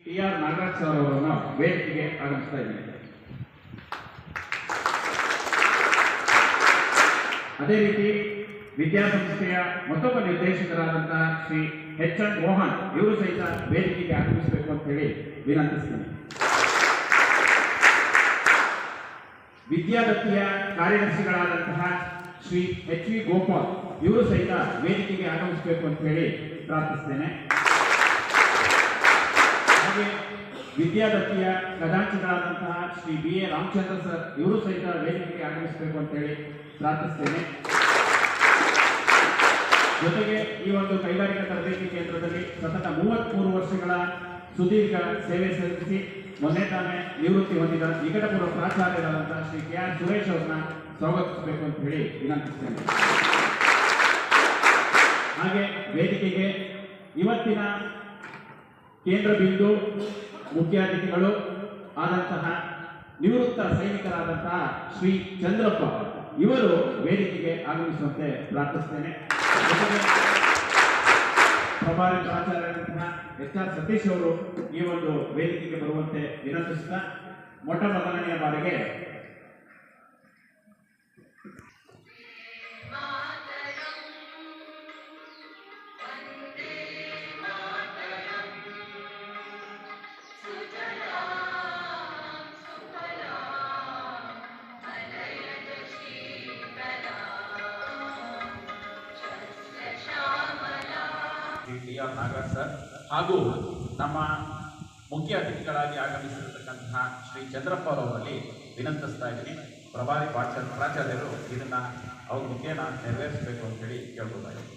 ಟಿ.ಆರ್. Nagaraj sir ಅವರನ್ನು ವೇದಿಕೆಗೆ ಆಗಮಿಸ್ತಾ ಇದ್ದೀನಿ. ಅದೇ ರೀತಿ ವಿದ್ಯಾಸಂಸ್ಥೆಯ ಮತ್ತೊಬ್ಬ ನಿರ್ದೇಶಕರಾದಂತಹ ಶ್ರೀ ಎಚ್.ಎನ್. ಮೋಹನ್ ಇವರು ಸಹಿತ ವೇದಿಕೆಗೆ ಆಗಮಿಸಬೇಕು ಅಂತ ಹೇಳಿ ವಿನಂತಿಸ್ತೀನಿ. ವಿದ್ಯಾದತ್ತಿಯ ಕಾರ್ಯದರ್ಶಿಗಳಾದಂತಹ ಶ್ರೀ ಎಚ್.ವಿ. ಗೋಪಾಲ್ ಇವರು ಸಹಿತ ವೇದಿಕೆಗೆ ಆಗಮಿಸಬೇಕು ಅಂತ ಹೇಳಿ ಪ್ರಾರ್ಥಿಸ್ತೇನೆ. ಹಾಗೆ ವಿದ್ಯಾದತ್ತಿಯ ಖಜಾಂಚಿಗಳಾದಂತಹ ಶ್ರೀ ಬಿ.ಎ. ರಾಮಚಂದ್ರ ಸರ್ ಇವರು ಸಹಿತ ವೇದಿಕೆಗೆ ಆಗಮಿಸಬೇಕು ಅಂತ ಹೇಳಿ ಪ್ರಾರ್ಥಿಸ್ತೇನೆ. ಜೊತೆಗೆ ಈ ಒಂದು ಕೈಗಾರಿಕಾ ತರಬೇತಿ ಕೇಂದ್ರದಲ್ಲಿ ಸತತ 33 ವರ್ಷಗಳ ಸುದೀರ್ಘ ಸೇವೆ ಸಲ್ಲಿಸಿ ಮೊನ್ನೆ ತಾನೇ ನಿವೃತ್ತಿ ಹೊಂದಿದ ನಿಕಟಪೂರ್ವ ಪ್ರಾಚಾರ್ಯರಾದಂತಹ ಶ್ರೀ ಕೆ.ಆರ್. ಸುರೇಶ್ ಅವರನ್ನ ಸ್ವಾಗತಿಸಬೇಕು ಅಂತ ಹೇಳಿ ವಿನಂತಿಸ್ತೇನೆ. ಹಾಗೆ ವೇದಿಕೆಗೆ ಇವತ್ತಿನ ಕೇಂದ್ರ ಬಿಂದು ಮುಖ್ಯ ಅತಿಥಿಗಳು ಆದಂತಹ ನಿವೃತ್ತ ಸೈನಿಕರಾದಂತಹ ಶ್ರೀ ಚಂದ್ರಪ್ಪ ಇವರು ವೇದಿಕೆಗೆ ಆಗಮಿಸುವಂತೆ ಪ್ರಾರ್ಥಿಸ್ತೇನೆ. ಪ್ರಭಾರಿ ಪ್ರಾಚಾರ್ಯರಾದಂತಹ ಎಚ್.ಆರ್. ಸತೀಶ್ ಅವರು ಈ ಒಂದು ವೇದಿಕೆಗೆ ಬರುವಂತೆ ವಿನಂತಿಸುತ್ತಾ ಮೊಟ್ಟ ಮೊದಲನೆಯ ಬಾರಿಗೆ ಟಿ.ಆರ್. ನಾಗರಾಜ್ ಸರ್ ಹಾಗೂ ನಮ್ಮ ಮುಖ್ಯ ಅತಿಥಿಗಳಾಗಿ ಆಗಮಿಸಿರತಕ್ಕಂತಹ ಶ್ರೀ ಚಂದ್ರಪ್ಪ ಅವರಲ್ಲಿ ವಿನಂತಿಸ್ತಾ ಇದ್ದೀನಿ. ಪ್ರಭಾರಿ ಪ್ರಾಚಾರ್ಯರು ಇದನ್ನ ಅವ್ರ ಮುಖ್ಯನ ನೆರವೇರಿಸಬೇಕು ಅಂತ ಹೇಳಿ ಕೇಳ್ಬೋದಾಗಿದೆ.